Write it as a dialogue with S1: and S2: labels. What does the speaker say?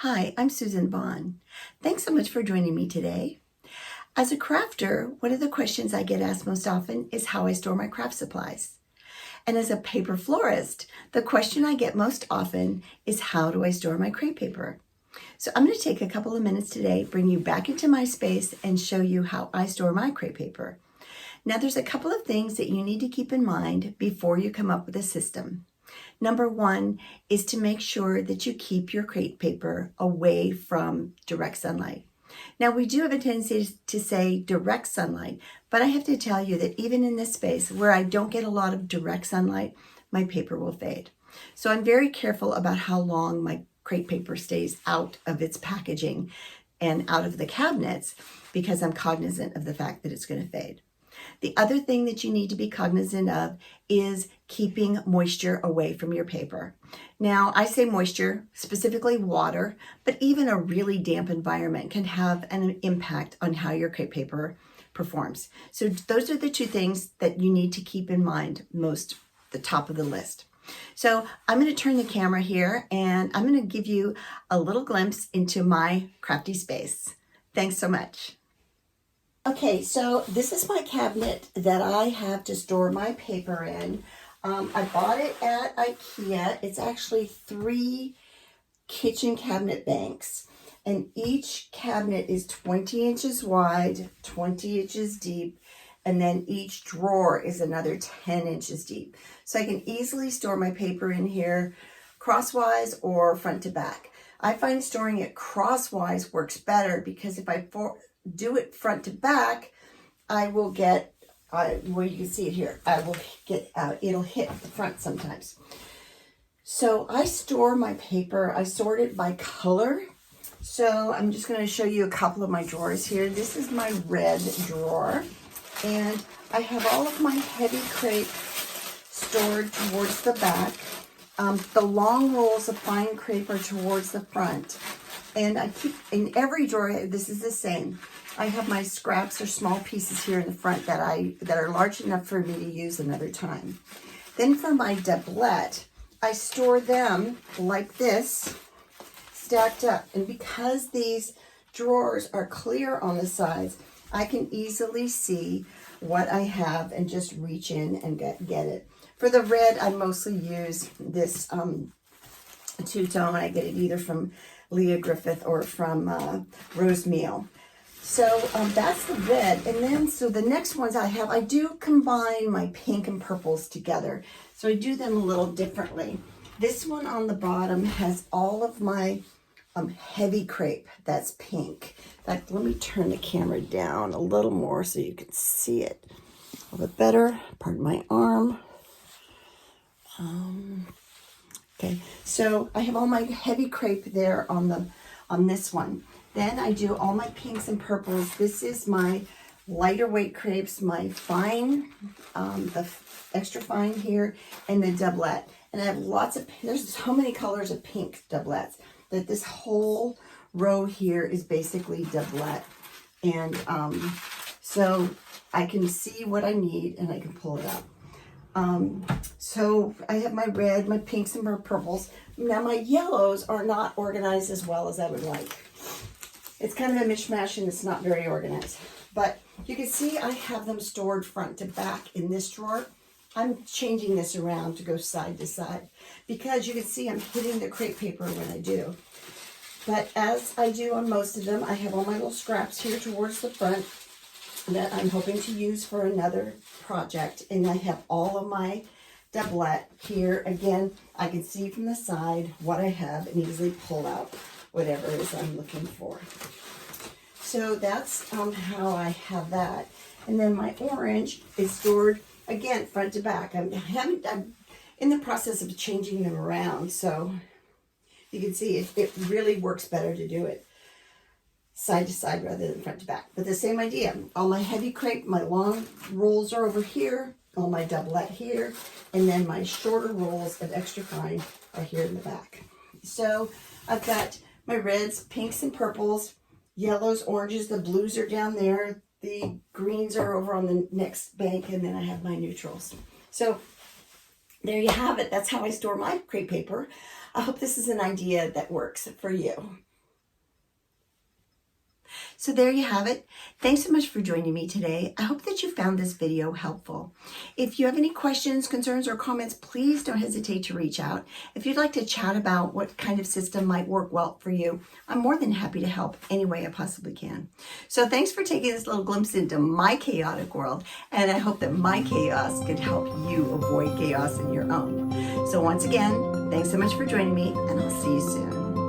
S1: Hi, I'm Susan Vaughn. Thanks so much for joining me today. As a crafter, one of the questions I get asked most often is how I store my craft supplies. And as a paper florist, the question I get most often is how do I store my crepe paper? So I'm going to take a couple of minutes today, bring you back into my space and show you how I store my crepe paper. Now there's a couple of things that you need to keep in mind before you come up with a system. Number one is to make sure that you keep your crepe paper away from direct sunlight. Now we do have a tendency to say direct sunlight, but I have to tell you that even in this space where I don't get a lot of direct sunlight, my paper will fade. So I'm very careful about how long my crepe paper stays out of its packaging and out of the cabinets because I'm cognizant of the fact that it's going to fade. The other thing that you need to be cognizant of is keeping moisture away from your paper. Now, I say moisture, specifically water, but even a really damp environment can have an impact on how your crepe paper performs. So those are the two things that you need to keep in mind the top of the list. So I'm going to turn the camera here and I'm going to give you a little glimpse into my crafty space. Thanks so much. Okay, so this is my cabinet that I have to store my paper in. I bought it at IKEA. It's actually 3 kitchen cabinet banks, and each cabinet is 20 inches wide, 20 inches deep, and then each drawer is another 10 inches deep. So I can easily store my paper in here crosswise or front to back. I find storing it crosswise works better because if I do it front to back, I will get, well, you can see it here, I will get, it'll hit the front sometimes. So I store my paper, I sort it by color. So I'm just going to show you a couple of my drawers here. This is my red drawer, and I have all of my heavy crepe stored towards the back. The long rolls of fine crepe are towards the front. And I keep, in every drawer, this is the same. I have my scraps or small pieces here in the front that are large enough for me to use another time. Then for my doublet, I store them like this, stacked up. And because these drawers are clear on the sides, I can easily see what I have and just reach in and get it. For the red, I mostly use this two-tone. I get it either from Leah Griffith or from Rose Meal. So that's the red. And then, so the next ones I do combine my pink and purples together. So I do them a little differently. This one on the bottom has all of my heavy crepe that's pink. In fact, let me turn the camera down a little more so you can see it a little bit better. Pardon my arm. Okay, so I have all my heavy crepe there on this one. Then I do all my pinks and purples. This is my lighter weight crepes, my fine, the extra fine here, and the doublet. And I have there's so many colors of pink doublets that this whole row here is basically doublet. And so I can see what I need and I can pull it up. So I have my red, my pinks, and my purples. Now my yellows are not organized as well as I would like. It's kind of a mishmash and it's not very organized. But you can see I have them stored front to back in this drawer. I'm changing this around to go side to side because you can see I'm hitting the crepe paper when I do. But as I do on most of them, I have all my little scraps here towards the front that I'm hoping to use for another project. And I have all of my doublet here. Again, I can see from the side what I have and easily pull out whatever it is I'm looking for. So that's how I have that. And then my orange is stored, again, front to back. I'm in the process of changing them around. So you can see it really works better to do it side to side rather than front to back. But the same idea. All my heavy crepe, my long rolls are over here, all my doublet here, and then my shorter rolls of extra fine are here in the back. So I've got my reds, pinks, and purples, yellows, oranges, the blues are down there, the greens are over on the next bank, and then I have my neutrals. So there you have it. That's how I store my crepe paper. I hope this is an idea that works for you. So there you have it. Thanks so much for joining me today. I hope that you found this video helpful. If you have any questions, concerns, or comments, please don't hesitate to reach out. If you'd like to chat about what kind of system might work well for you, I'm more than happy to help any way I possibly can. So thanks for taking this little glimpse into my chaotic world, and I hope that my chaos could help you avoid chaos in your own. So once again, thanks so much for joining me, and I'll see you soon.